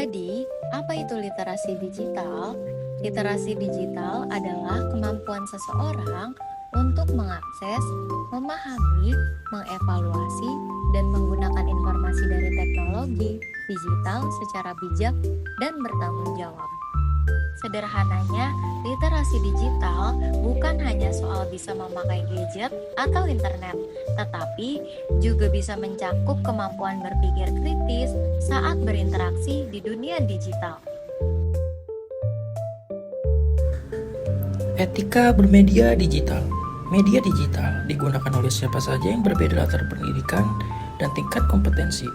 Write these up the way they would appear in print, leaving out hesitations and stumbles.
Jadi, apa itu literasi digital? Literasi digital adalah kemampuan seseorang untuk mengakses, memahami, mengevaluasi, dan menggunakan informasi dari teknologi digital secara bijak dan bertanggung jawab. Sederhananya, literasi digital bukan hanya soal bisa memakai gadget atau internet, tetapi juga bisa mencakup kemampuan berpikir kritis saat berinteraksi di dunia digital. Etika bermedia digital. Media digital digunakan oleh siapa saja yang berbeda latar pendidikan dan tingkat kompetensi.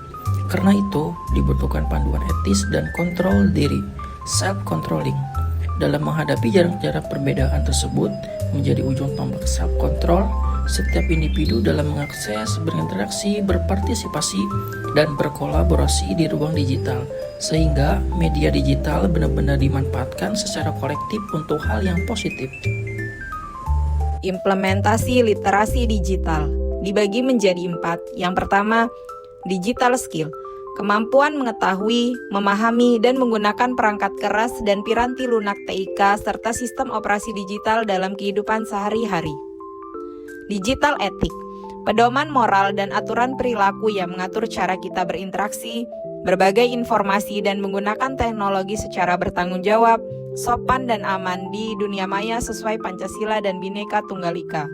Karena itu, dibutuhkan panduan etis dan kontrol diri, self-controlling. Dalam menghadapi jarak-jarak perbedaan tersebut menjadi ujung tombak self-control setiap individu dalam mengakses, berinteraksi, berpartisipasi, dan berkolaborasi di ruang digital, sehingga media digital benar-benar dimanfaatkan secara kolektif untuk hal yang positif. Implementasi literasi digital dibagi menjadi 4. Yang pertama, digital skill. Kemampuan mengetahui, memahami, dan menggunakan perangkat keras dan piranti lunak TIK serta sistem operasi digital dalam kehidupan sehari-hari. Digital etik. Pedoman moral dan aturan perilaku yang mengatur cara kita berinteraksi, berbagai informasi, dan menggunakan teknologi secara bertanggung jawab, sopan dan aman di dunia maya sesuai Pancasila dan Bhinneka Tunggal Ika.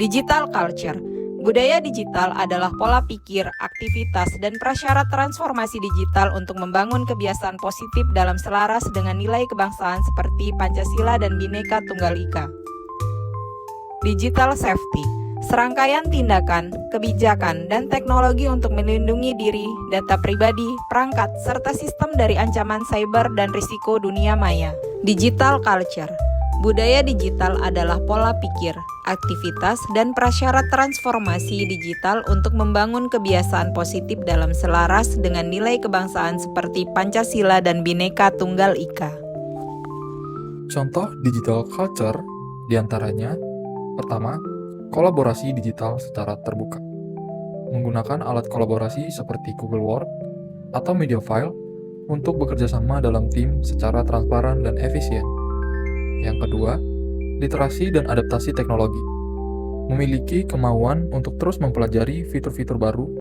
Digital culture. Budaya digital adalah pola pikir, aktivitas, dan prasyarat transformasi digital untuk membangun kebiasaan positif dalam selaras dengan nilai kebangsaan seperti Pancasila dan Bhinneka Tunggal Ika. Digital safety. Serangkaian tindakan, kebijakan, dan teknologi untuk melindungi diri, data pribadi, perangkat, serta sistem dari ancaman cyber dan risiko dunia maya. Digital culture. Budaya digital adalah pola pikir, aktivitas, dan prasyarat transformasi digital untuk membangun kebiasaan positif dalam selaras dengan nilai kebangsaan seperti Pancasila dan Bhinneka Tunggal Ika. Contoh digital culture diantaranya, pertama, kolaborasi digital secara terbuka. Menggunakan alat kolaborasi seperti Google Word atau Mediafile untuk bekerja sama dalam tim secara transparan dan efisien. Yang kedua, literasi dan adaptasi teknologi. Memiliki kemauan untuk terus mempelajari fitur-fitur baru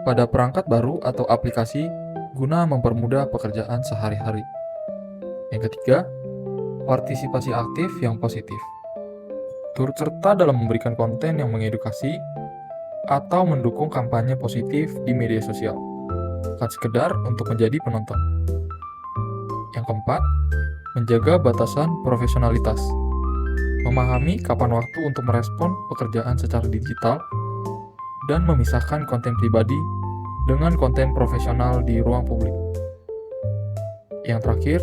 pada perangkat baru atau aplikasi guna mempermudah pekerjaan sehari-hari. Yang ketiga, partisipasi aktif yang positif. Turut serta dalam memberikan konten yang mengedukasi atau mendukung kampanye positif di media sosial, bukan sekedar untuk menjadi penonton. Yang keempat, menjaga batasan profesionalitas. Memahami kapan waktu untuk merespon pekerjaan secara digital dan memisahkan konten pribadi dengan konten profesional di ruang publik. Yang terakhir,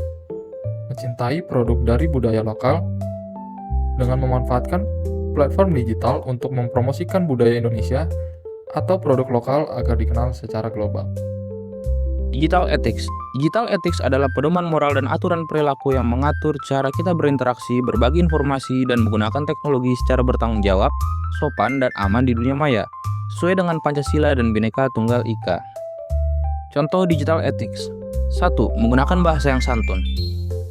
mencintai produk dari budaya lokal dengan memanfaatkan platform digital untuk mempromosikan budaya Indonesia atau produk lokal agar dikenal secara global. Digital ethics. Digital ethics adalah pedoman moral dan aturan perilaku yang mengatur cara kita berinteraksi, berbagi informasi, dan menggunakan teknologi secara bertanggung jawab, sopan, dan aman di dunia maya, sesuai dengan Pancasila dan Bhinneka Tunggal Ika. Contoh digital ethics. 1. Menggunakan bahasa yang santun.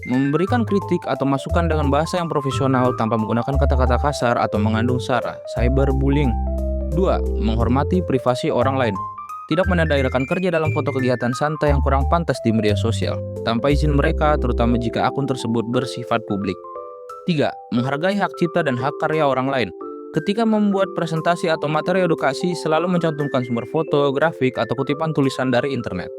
Memberikan kritik atau masukan dengan bahasa yang profesional tanpa menggunakan kata-kata kasar atau mengandung sara, cyberbullying. 2. Menghormati privasi orang lain. Tidak menandai rekan kerja dalam foto kegiatan santai yang kurang pantas di media sosial, tanpa izin mereka, terutama jika akun tersebut bersifat publik. 3. Menghargai hak cipta dan hak karya orang lain. Ketika membuat presentasi atau materi edukasi, selalu mencantumkan sumber foto, grafik, atau kutipan tulisan dari internet.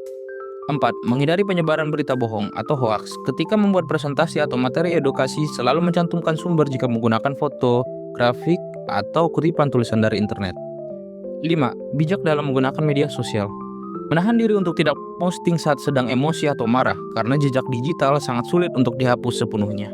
4. Menghindari penyebaran berita bohong atau hoaks. Ketika membuat presentasi atau materi edukasi, selalu mencantumkan sumber jika menggunakan foto, grafik, atau kutipan tulisan dari internet. 5. Bijak dalam menggunakan media sosial. Menahan diri untuk tidak posting saat sedang emosi atau marah, karena jejak digital sangat sulit untuk dihapus sepenuhnya.